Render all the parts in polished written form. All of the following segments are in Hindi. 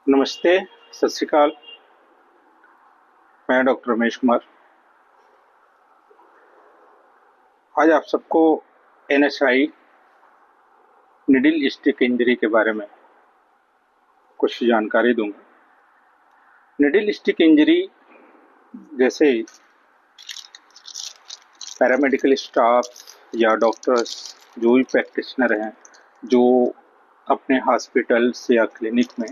नमस्ते, सत श्री अकाल। मैं डॉक्टर रमेश कुमार। आज आप सबको एनएसआई निडिल स्टिक इंजरी के बारे में कुछ जानकारी दूंगा। निडिल स्टिक इंजरी जैसे पैरामेडिकल स्टाफ या डॉक्टर्स जो भी प्रैक्टिशनर हैं जो अपने हॉस्पिटल्स या क्लिनिक में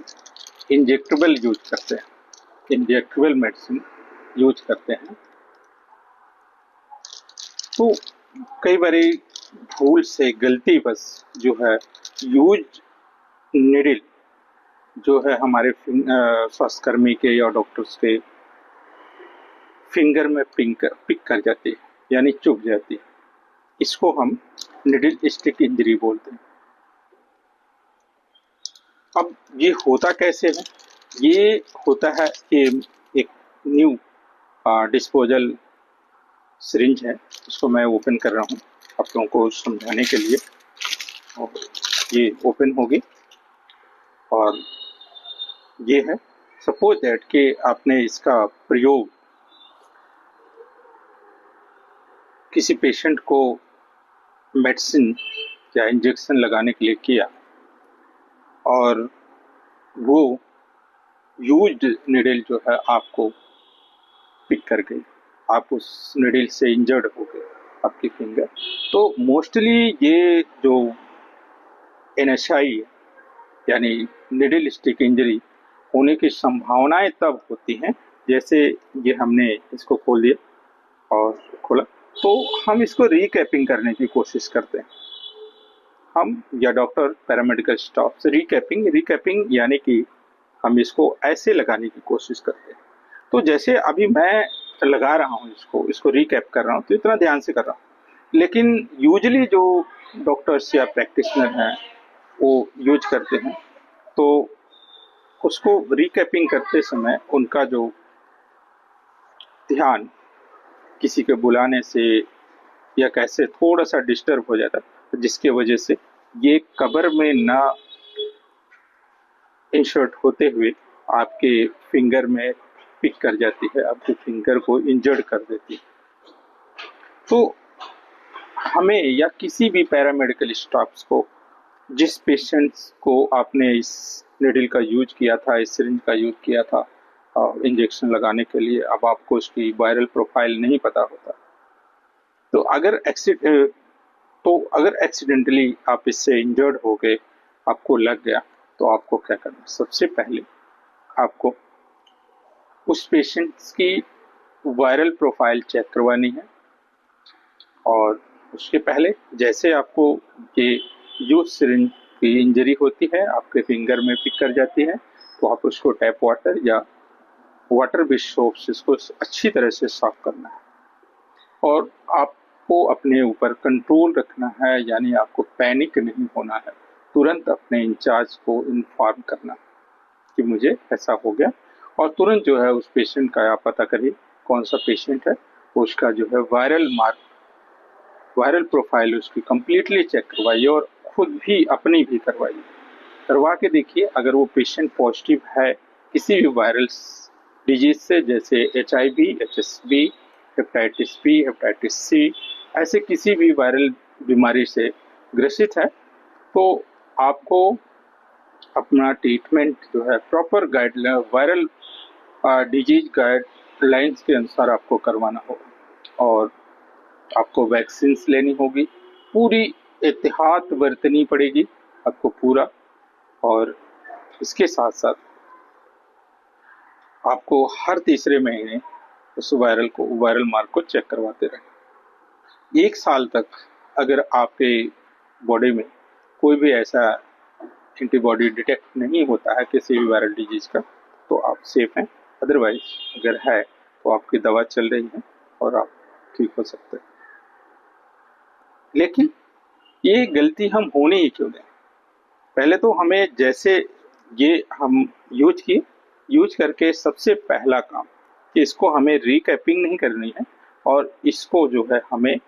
इंजेक्टेबल यूज करते हैं, इंजेक्टेबल मेडिसिन यूज करते हैं, तो कई बारी भूल से गलती बस जो है यूज निडिल जो है हमारे स्वास्थ्यकर्मी के या डॉक्टर्स के फिंगर में पिक कर जाती है, यानी चुभ जाती है। इसको हम निडिल स्टिक इंजरी बोलते हैं। अब ये होता कैसे है? ये होता है कि एक न्यू डिस्पोजल सिरिंज है, इसको मैं ओपन कर रहा हूँ आप लोगों को समझाने के लिए। और ये ओपन होगी और ये है, सपोज दैट कि आपने इसका प्रयोग किसी पेशेंट को मेडिसिन या इंजेक्शन लगाने के लिए किया और वो यूज्ड निडल जो है आपको पिक कर गई, आप उस निडल से इंजर्ड हो गए आपकी फिंगर। तो मोस्टली ये जो एनएसआई यानी निडल स्टिक इंजरी होने की संभावनाएं तब होती हैं जैसे ये हमने इसको खोल दिया और खोला, तो हम इसको रीकैपिंग करने की कोशिश करते हैं। हम या डॉक्टर पैरामेडिकल स्टाफ से रीकैपिंग यानी कि हम इसको ऐसे लगाने की कोशिश करते हैं। तो जैसे अभी मैं लगा रहा हूँ इसको रीकैप कर रहा हूँ, तो इतना ध्यान से कर रहा हूँ। लेकिन यूजली जो डॉक्टर्स या प्रैक्टिशनर हैं वो यूज करते हैं, तो उसको रीकैपिंग करते समय उनका जो ध्यान किसी के बुलाने से या कैसे थोड़ा सा डिस्टर्ब हो जाता है, जिसके वजह से ये कबर में ना इंसर्ट होते हुए आपके फिंगर में पिक कर जाती है, आपके फिंगर को इंजर्ड कर देती है। तो हमें या किसी भी पैरामेडिकल स्टाफ्स को, जिस पेशेंट्स को आपने इस निडल का यूज किया था, इस सिरिंज का यूज किया था इंजेक्शन लगाने के लिए, अब आपको उसकी वायरल प्रोफाइल नहीं पता होता, तो अगर एक्सीडेंटली आप इससे इंजर्ड हो गए, आपको लग गया, तो आपको क्या करना? सबसे पहले आपको उस पेशेंट्स की वायरल प्रोफाइल चेक करवानी है। और उसके पहले जैसे आपको ये यूज सिरिंज की इंजरी होती है, आपके फिंगर में पिक कर जाती है, तो आप उसको टैप वाटर या वाटर बेस्ड सोप से इसको अच्छी तरह से साफ करना है। और आपको अपने ऊपर कंट्रोल रखना है, यानी आपको पैनिक नहीं होना है। तुरंत अपने इंचार्ज को इन्फॉर्म करना कि मुझे ऐसा हो गया, और तुरंत जो है उस पेशेंट का आप पता करिए कौन सा पेशेंट है, उसका जो है वायरल प्रोफाइल उसकी कंप्लीटली चेक करवाइए और खुद भी अपनी भी करवाइए। करवा के देखिए, अगर वो पेशेंट पॉजिटिव है किसी भी वायरल डिजीज से, जैसे HIV, HSV, hepatitis B, hepatitis C, ऐसे किसी भी वायरल बीमारी से ग्रसित है, तो आपको अपना ट्रीटमेंट जो है proper guideline, viral disease guidelines के अनुसार आपको करवाना होगा। और आपको वैक्सीन लेनी होगी, पूरी एहतियात बरतनी पड़ेगी आपको पूरा। और इसके साथ साथ आपको हर तीसरे महीने उस वायरल मार्क को चेक करवाते रहें। 1 साल तक अगर आपके बॉडी में कोई भी ऐसा एंटीबॉडी डिटेक्ट नहीं होता है किसी भी वायरल डिजीज का, तो आप सेफ हैं। अदरवाइज अगर है तो आपकी दवा चल रही है और आप ठीक हो सकते हैं। लेकिन ये गलती हम होने ही क्यों दें? पहले तो हमें जैसे ये हम यूज करके सबसे पहला काम कि इसको हमें रीकैपिंग नहीं करनी है, और इसको जो है हमें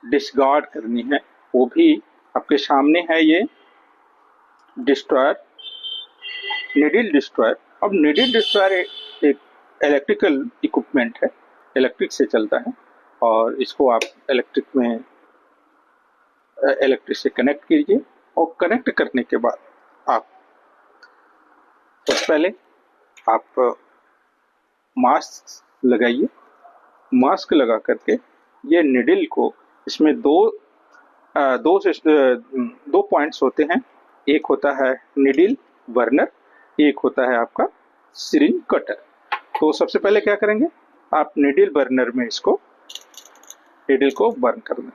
डिस्कार्ड करनी है। वो भी आपके सामने है, ये डिस्ट्रॉयर नीडल डिस्ट्रॉयर। अब नीडल डिस्ट्रॉयर एक इलेक्ट्रिकल इक्विपमेंट है, इलेक्ट्रिक से चलता है और इसको आप इलेक्ट्रिक से कनेक्ट कीजिए और कनेक्ट करने के बाद आप सबसे पहले आप मास्क लगाइए। मास्क लगा करके ये निडल को, इसमें दो पॉइंट्स होते हैं, एक होता है निडल बर्नर, एक होता है आपका सिरिंज कटर। तो सबसे पहले क्या करेंगे, आप निडल बर्नर में इसको निडल को बर्न कर दें।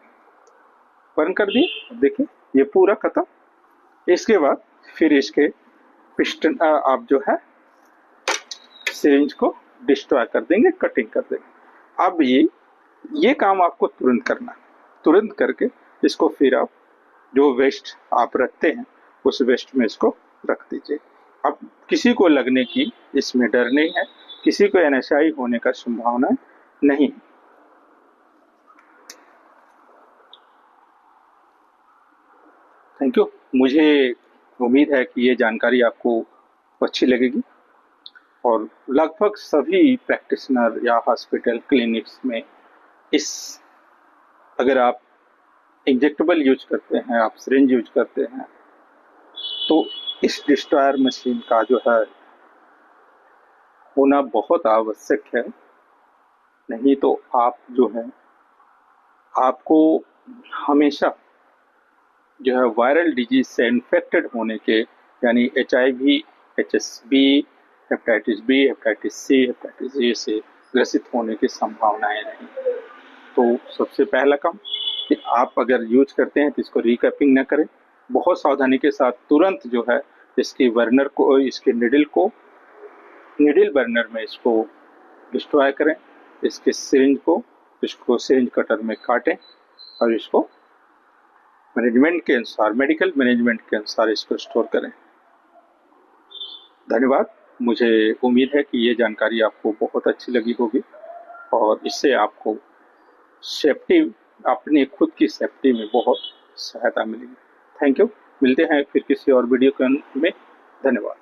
बर्न कर दिए, देखिए ये पूरा खत्म। इसके बाद फिर इसके पिस्टन आप जो है सिरिंज को डिस्ट्रॉय कर देंगे, कटिंग कर देंगे। अब ये काम आपको तुरंत करना है। तुरंत करके इसको फिर आप जो वेस्ट आप रखते हैं उस वेस्ट में इसको रख दीजिए। अब किसी को लगने की इसमें डर नहीं है, किसी को एनएसआई होने का संभावना नहीं। Thank you. मुझे उम्मीद है कि ये जानकारी आपको अच्छी लगेगी और लगभग सभी प्रैक्टिशनर या हॉस्पिटल क्लिनिक्स में अगर आप इंजेक्टेबल यूज करते हैं, आप सिरिंज यूज करते हैं, तो इस डिस्ट्रॉयर मशीन का जो है होना बहुत आवश्यक है। नहीं तो आप जो है आपको हमेशा जो है वायरल डिजीज से इन्फेक्टेड होने के, यानी HIV, HSV, hepatitis B, hepatitis C, hepatitis A से ग्रसित होने की संभावनाएं नहीं। तो सबसे पहला काम कि आप अगर यूज करते हैं तो इसको रिकैपिंग न करें, बहुत सावधानी के साथ तुरंत जो है इसके बर्नर को, इसके निडल बर्नर में इसको डिस्ट्रॉय करें, इसके इसको सिरिंज कटर में काटें और इसको मैनेजमेंट के अनुसार, मेडिकल मैनेजमेंट के अनुसार इसको स्टोर करें। धन्यवाद। मुझे उम्मीद है कि ये जानकारी आपको बहुत अच्छी लगी होगी और इससे आपको सेफ्टी, अपनी खुद की सेफ्टी में बहुत सहायता मिलेगी। Thank you. मिलते हैं फिर किसी और वीडियो में। धन्यवाद।